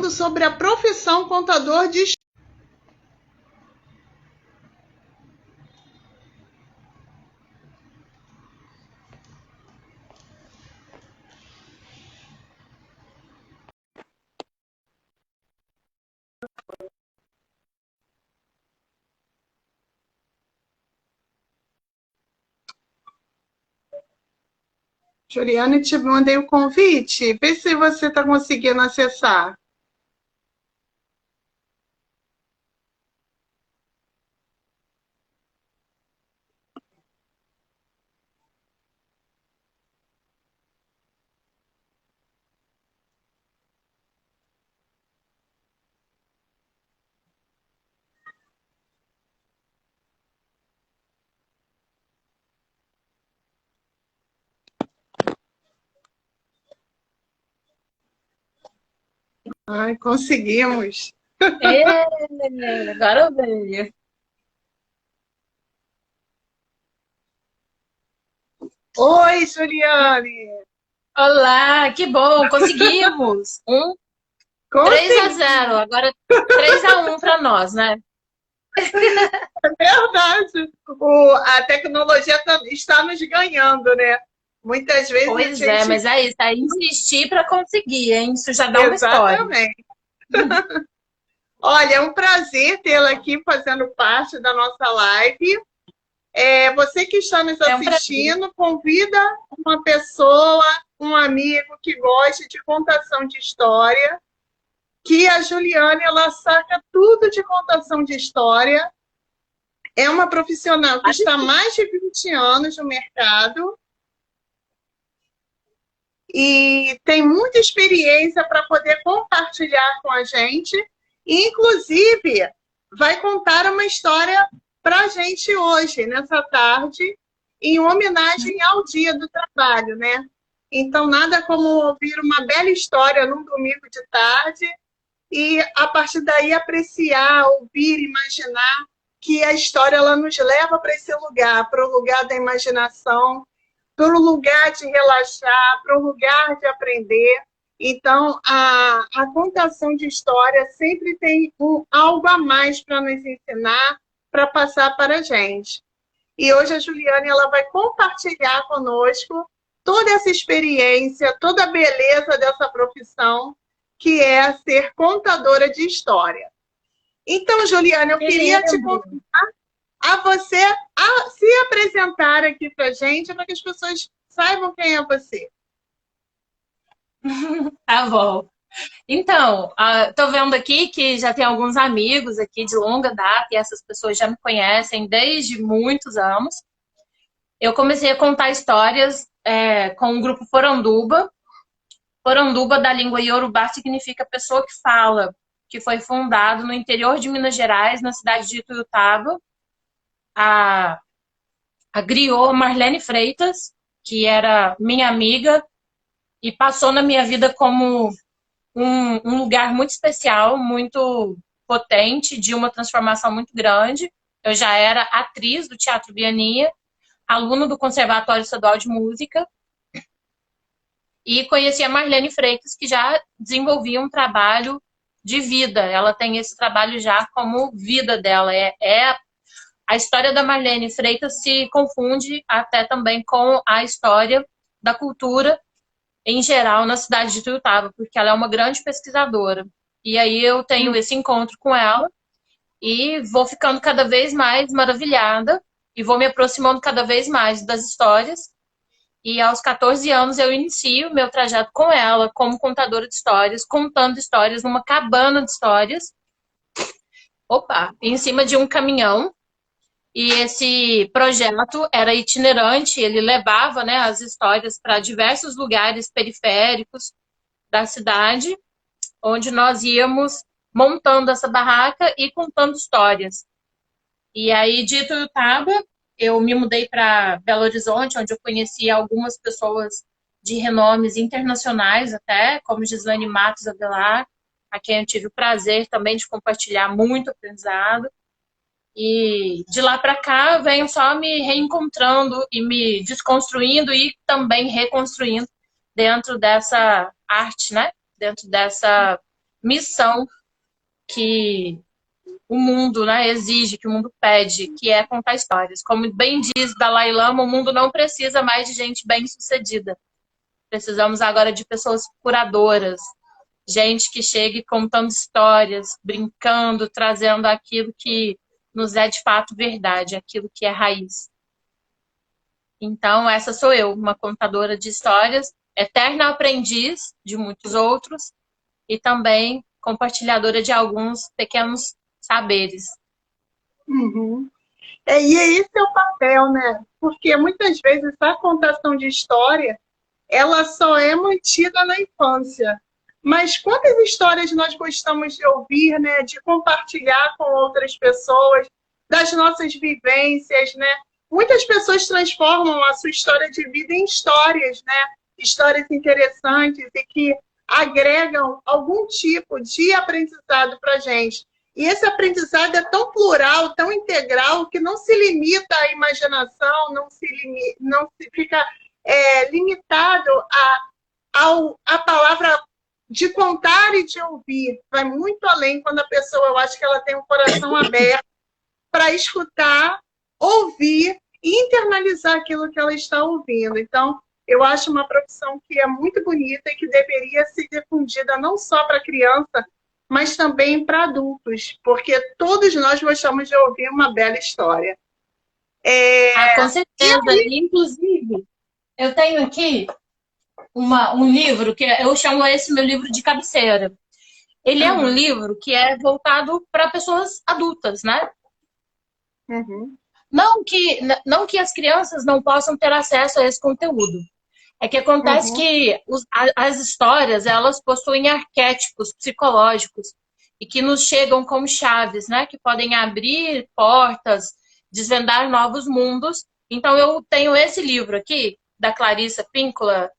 falando sobre a profissão contador de história. Juliane, te mandei o convite. Vê se você está conseguindo acessar. Ai, conseguimos. Agora veio. Oi, Juliane. Olá, que bom, conseguimos. 3-0, Consegui, agora 3-1 para nós, né? é verdade. A tecnologia está nos ganhando, né? Muitas vezes a Pois é, gente. mas é isso, é insistir para conseguir, hein? Isso já dá uma história. Exatamente. Olha, é um prazer tê-la aqui fazendo parte da nossa live. Você que está nos É um prazer. assistindo, convida uma pessoa, um amigo que goste de contação de história, que a Juliane ela saca tudo de contação de história. É uma profissional que está há mais de 20 anos no mercado e tem muita experiência para poder compartilhar com a gente. E, inclusive, vai contar uma história para a gente hoje, nessa tarde, em homenagem ao Dia do Trabalho, né? Então, nada como ouvir uma bela história num domingo de tarde e, a partir daí, apreciar, ouvir, imaginar que a história ela nos leva para o lugar da imaginação, para o lugar de relaxar, para o lugar de aprender. Então, a contação de história sempre tem algo a mais para nos ensinar, para passar para a gente. E hoje a Juliane ela vai compartilhar conosco toda essa experiência, toda a beleza dessa profissão, que é ser contadora de história. Então, Juliane, eu Que queria te lindo. convidar a você se apresentar aqui para a gente, para que as pessoas saibam quem é você. Tá bom. Então, tô vendo aqui que já tem alguns amigos aqui de longa data e essas pessoas já me conhecem desde muitos anos. Eu comecei a contar histórias com o grupo Poranduba. Poranduba, da língua Yorubá, significa pessoa que fala, que foi fundado no interior de Minas Gerais, na cidade de Ituiutaba. A, a griot Marlene Freitas, que era minha amiga e passou na minha vida como um lugar muito especial, muito potente, de uma transformação muito grande. Eu já era atriz do Teatro Bianinha, aluna do Conservatório Estadual de Música, e conheci a Marlene Freitas, que já desenvolvia um trabalho de vida. Ela tem esse trabalho já como vida dela. A história da Marlene Freitas se confunde até também com a história da cultura em geral na cidade de Ituiutaba, porque ela é uma grande pesquisadora. E aí eu tenho esse encontro com ela e vou ficando cada vez mais maravilhada e vou me aproximando cada vez mais das histórias. E aos 14 anos eu inicio meu trajeto com ela como contadora de histórias, contando histórias numa cabana de histórias, em cima de um caminhão. E esse projeto era itinerante, ele levava, né, as histórias para diversos lugares periféricos da cidade, onde nós íamos montando essa barraca e contando histórias. E aí, de Ituiutaba, eu me mudei para Belo Horizonte, onde eu conheci algumas pessoas de renomes internacionais até, como Gislaine Matos Avelar, a quem eu tive o prazer também de compartilhar muito aprendizado. E de lá para cá, eu venho só me reencontrando e me desconstruindo e também reconstruindo dentro dessa arte, né? Dentro dessa missão que o mundo, né, exige, que o mundo pede, que é contar histórias. Como bem diz Dalai Lama, o mundo não precisa mais de gente bem-sucedida. Precisamos agora de pessoas curadoras, gente que chegue contando histórias, brincando, trazendo aquilo que nos é de fato verdade, aquilo que é raiz. Então, essa sou eu, uma contadora de histórias, eterna aprendiz de muitos outros e também compartilhadora de alguns pequenos saberes. Uhum. E esse é o papel, né? Porque muitas vezes a contação de história, ela só é mantida na infância. Mas quantas histórias nós gostamos de ouvir, né? De compartilhar com outras pessoas, das nossas vivências, né? Muitas pessoas transformam a sua história de vida em histórias, né? Histórias interessantes e que agregam algum tipo de aprendizado para a gente. E esse aprendizado é tão plural, tão integral, que não se limita à imaginação, não se fica limitado à palavra de contar e de ouvir. Vai muito além quando a pessoa, eu acho que ela tem um coração aberto para escutar, ouvir e internalizar aquilo que ela está ouvindo. Então, eu acho uma profissão que é muito bonita e que deveria ser difundida não só para criança, mas também para adultos, porque todos nós gostamos de ouvir uma bela história. Com certeza. Inclusive, eu tenho aqui um livro que eu chamo esse meu livro de cabeceira. Ele é um livro que é voltado para pessoas adultas, né? Uhum. Não que as crianças não possam ter acesso a esse conteúdo. É que acontece que as histórias, elas possuem arquétipos psicológicos e que nos chegam como chaves, né? Que podem abrir portas, desvendar novos mundos. Então, eu tenho esse livro aqui, da Clarissa Pinkola,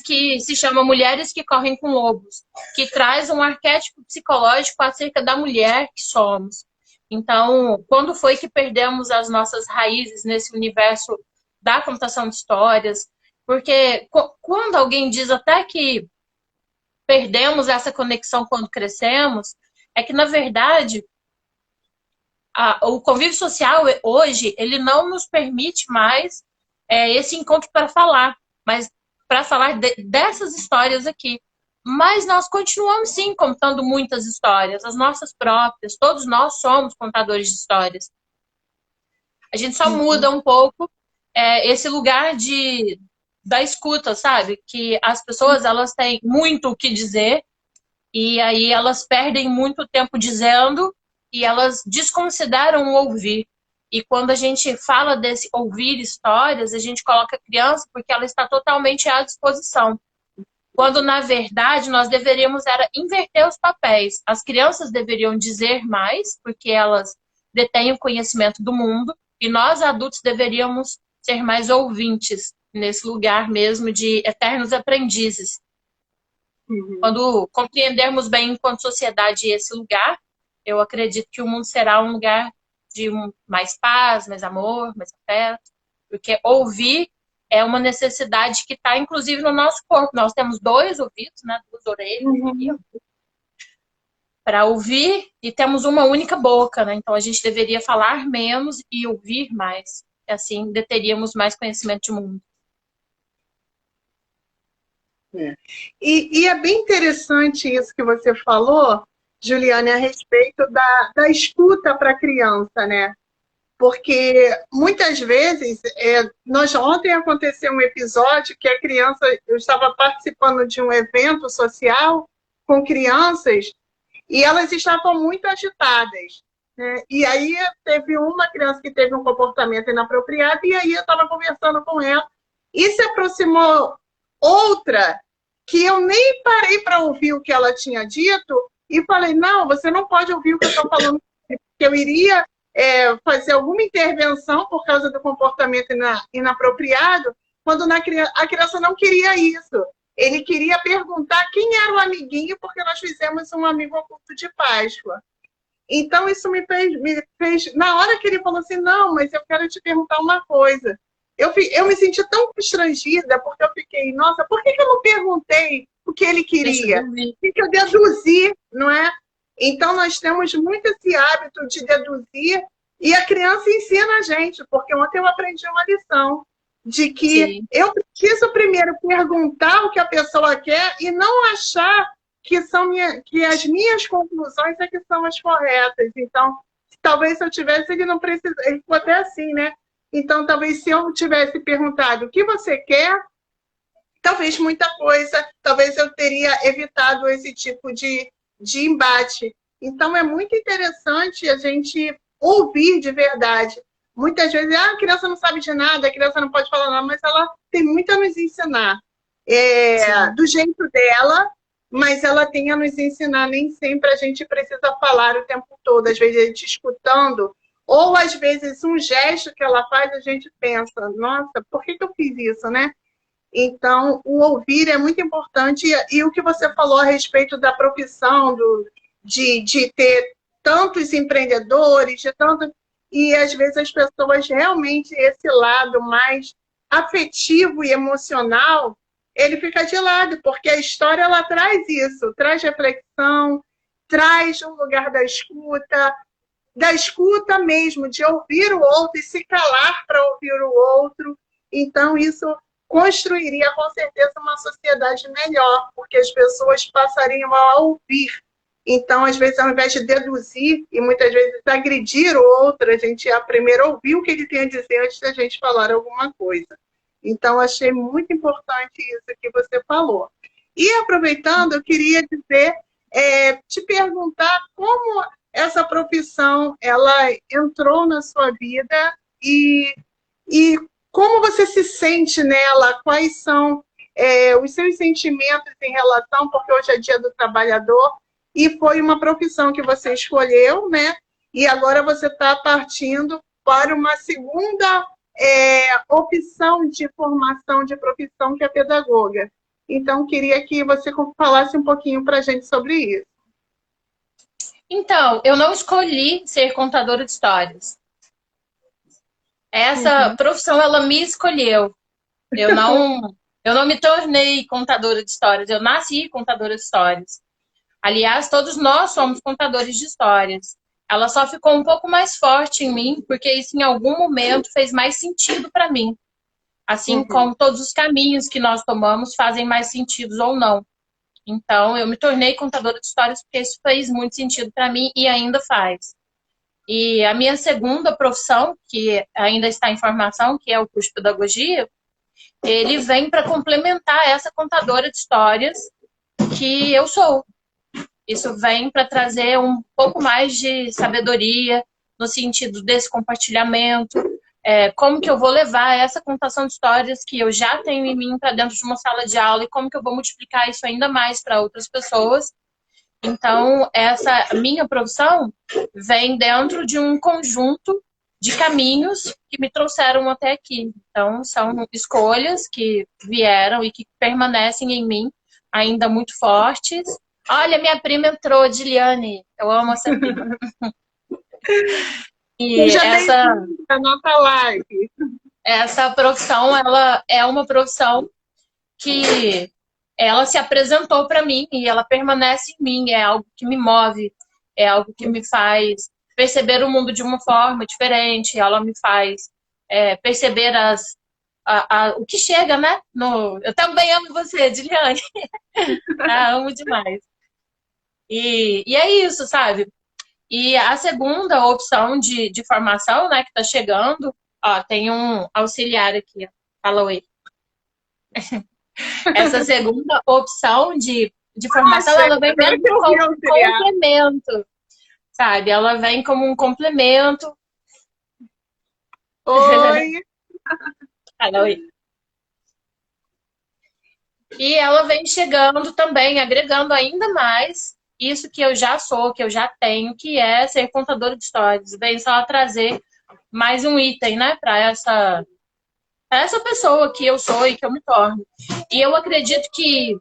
que se chama Mulheres que Correm com Lobos, que traz um arquétipo psicológico acerca da mulher que somos. Então, quando foi que perdemos as nossas raízes nesse universo da contação de histórias? Porque quando alguém diz até que perdemos essa conexão quando crescemos, é que, na verdade, o convívio social hoje, ele não nos permite mais esse encontro para falar, mas para falar dessas histórias aqui. Mas nós continuamos, sim, contando muitas histórias, as nossas próprias. Todos nós somos contadores de histórias. A gente só muda um pouco esse lugar da escuta, sabe? Que as pessoas, elas têm muito o que dizer e aí elas perdem muito tempo dizendo e elas desconsideram o ouvir. E quando a gente fala desse ouvir histórias, a gente coloca a criança porque ela está totalmente à disposição. Quando, na verdade, nós deveríamos inverter os papéis. As crianças deveriam dizer mais, porque elas detêm o conhecimento do mundo, e nós, adultos, deveríamos ser mais ouvintes, nesse lugar mesmo de eternos aprendizes. Quando compreendermos bem, enquanto sociedade, esse lugar, eu acredito que o mundo será um lugar de mais paz, mais amor, mais afeto, porque ouvir é uma necessidade que está, inclusive, no nosso corpo. Nós temos 2 ouvidos, né? 2 orelhas para ouvir e temos uma única boca, né? Então, a gente deveria falar menos e ouvir mais. E assim, teríamos mais conhecimento de mundo. E é bem interessante isso que você falou, Juliane, a respeito da escuta para a criança, né? Porque muitas vezes, ontem aconteceu um episódio que a criança, eu estava participando de um evento social com crianças e elas estavam muito agitadas, né? E aí teve uma criança que teve um comportamento inapropriado e aí eu estava conversando com ela e se aproximou outra que eu nem parei para ouvir o que ela tinha dito e falei, não, você não pode ouvir o que eu estou falando, porque eu iria fazer alguma intervenção por causa do comportamento inapropriado, quando a criança não queria isso. Ele queria perguntar quem era o amiguinho, porque nós fizemos um amigo oculto de Páscoa. Então, isso me fez... Na hora que ele falou assim, não, mas eu quero te perguntar uma coisa. Eu me senti tão constrangida, porque eu fiquei, nossa, por que eu não perguntei o que ele Deixa queria. eu ver. Tem que deduzir, não é? Então, nós temos muito esse hábito de deduzir e a criança ensina a gente, porque ontem eu aprendi uma lição de que Sim, eu preciso primeiro perguntar o que a pessoa quer e não achar que as minhas conclusões é que são as corretas. Então, talvez se eu tivesse, ele não precisa, ele ficou até assim, né? Então, talvez se eu tivesse perguntado o que você quer, talvez muita coisa, talvez eu teria evitado esse tipo de embate. Então, é muito interessante a gente ouvir de verdade. Muitas vezes, a criança não sabe de nada, a criança não pode falar nada, mas ela tem muito a nos ensinar. sim. Do jeito dela, mas ela tem a nos ensinar. Nem sempre a gente precisa falar o tempo todo. Às vezes, a gente escutando, ou às vezes um gesto que ela faz, a gente pensa, nossa, por que eu fiz isso, né? Então, o ouvir é muito importante. E o que você falou a respeito da profissão, de ter tantos empreendedores, e às vezes as pessoas realmente, esse lado mais afetivo e emocional, ele fica de lado, porque a história ela traz isso, traz reflexão, traz um lugar da escuta mesmo, de ouvir o outro e se calar para ouvir o outro. Então, isso construiria com certeza uma sociedade melhor, porque as pessoas passariam a ouvir. Então, às vezes, ao invés de deduzir e muitas vezes agredir o outro, a gente ia primeiro ouvir o que ele tem a dizer antes da gente falar alguma coisa. Então, achei muito importante isso que você falou. E aproveitando, eu queria dizer, te perguntar como essa profissão ela entrou na sua vida e como você se sente nela, quais são os seus sentimentos em relação, porque hoje é Dia do Trabalhador, e foi uma profissão que você escolheu, né? E agora você está partindo para uma segunda opção de formação de profissão, que é pedagoga. Então, queria que você falasse um pouquinho para a gente sobre isso. Então, eu não escolhi ser contadora de histórias. Essa Uhum. profissão, ela me escolheu. Eu não me tornei contadora de histórias, eu nasci contadora de histórias. Aliás, todos nós somos contadores de histórias. Ela só ficou um pouco mais forte em mim, porque isso em algum momento fez mais sentido para mim. Assim Uhum. como todos os caminhos que nós tomamos fazem mais sentido ou não. Então, eu me tornei contadora de histórias porque isso fez muito sentido para mim e ainda faz. E a minha segunda profissão, que ainda está em formação, que é o curso de pedagogia, ele vem para complementar essa contadora de histórias que eu sou. Isso vem para trazer um pouco mais de sabedoria no sentido desse compartilhamento, como que eu vou levar essa contação de histórias que eu já tenho em mim para dentro de uma sala de aula e como que eu vou multiplicar isso ainda mais para outras pessoas. Então, essa minha profissão vem dentro de um conjunto de caminhos que me trouxeram até aqui. Então, são escolhas que vieram e que permanecem em mim ainda muito fortes. Olha, minha prima entrou, Diliane. Eu amo essa prima. E Seja bem-vinda à nossa live. essa profissão, ela é uma profissão que ela se apresentou para mim e ela permanece em mim. É algo que me move, é algo que me faz perceber o mundo de uma forma diferente. Ela me faz perceber o que chega, né? Eu também amo você, Diliane. Amo demais. E é isso, sabe? E a segunda opção de formação, né, que está chegando, ó, tem um auxiliar aqui, ó. Fala oi. Essa segunda opção de formação, ela vem mesmo como um complemento, sabe? Ela vem como um complemento. Oi! Fala oi. E ela vem chegando também, agregando ainda mais isso que eu já sou, que eu já tenho, que é ser contadora de histórias. Vem só trazer mais um item, né, para essa pessoa que eu sou e que eu me torno. E eu acredito que,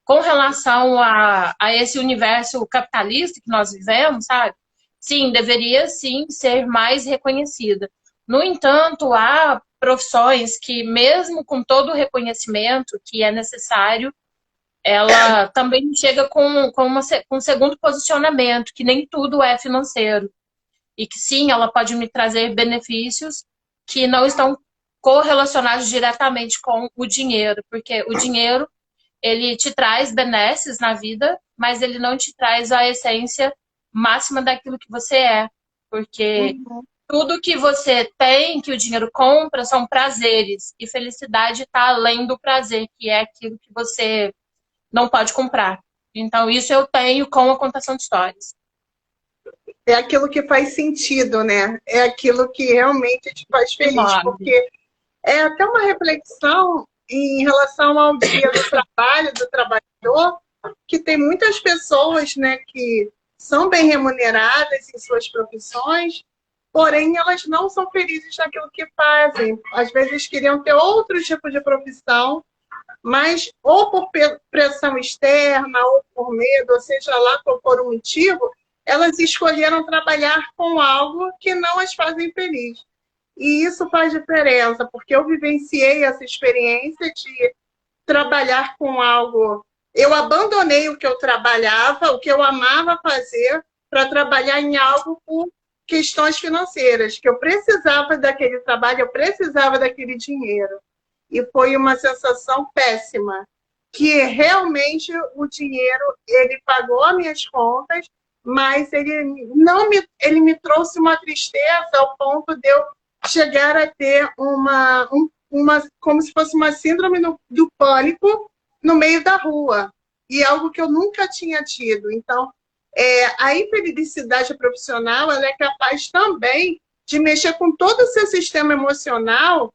com relação a esse universo capitalista que nós vivemos, sabe? Sim, deveria sim ser mais reconhecida. No entanto, há profissões que, mesmo com todo o reconhecimento que é necessário, ela também chega com um segundo posicionamento, que nem tudo é financeiro. E que sim, ela pode me trazer benefícios que não estão correlacionados diretamente com o dinheiro, porque o dinheiro, ele te traz benesses na vida, mas ele não te traz a essência máxima daquilo que você é. Porque tudo que você tem, que o dinheiro compra, são prazeres. E felicidade está além do prazer, que é aquilo que você não pode comprar. Então, isso eu tenho com a contação de histórias. É aquilo que faz sentido, né? É aquilo que realmente te faz feliz, porque é até uma reflexão em relação ao dia do trabalho, do trabalhador, que tem muitas pessoas, né, que são bem remuneradas em suas profissões, porém elas não são felizes naquilo que fazem. Às vezes queriam ter outro tipo de profissão, mas ou por pressão externa, ou por medo, ou seja lá qual for o motivo, elas escolheram trabalhar com algo que não as fazem feliz. E isso faz diferença, porque eu vivenciei essa experiência de trabalhar com algo. Eu abandonei o que eu trabalhava, o que eu amava fazer, para trabalhar em algo por questões financeiras, que eu precisava daquele trabalho, eu precisava daquele dinheiro. E foi uma sensação péssima, que realmente o dinheiro, ele pagou as minhas contas, mas ele me trouxe uma tristeza ao ponto de eu chegar a ter como se fosse uma síndrome do pânico no meio da rua, e algo que eu nunca tinha tido. Então, a infelicidade profissional, ela é capaz também de mexer com todo o seu sistema emocional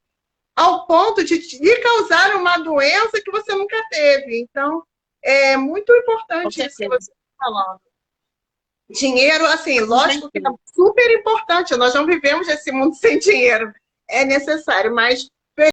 ao ponto de lhe causar uma doença que você nunca teve. Então, é muito importante isso que você está falando. Dinheiro, assim, lógico que é super importante. Nós não vivemos esse mundo sem dinheiro. É necessário, mas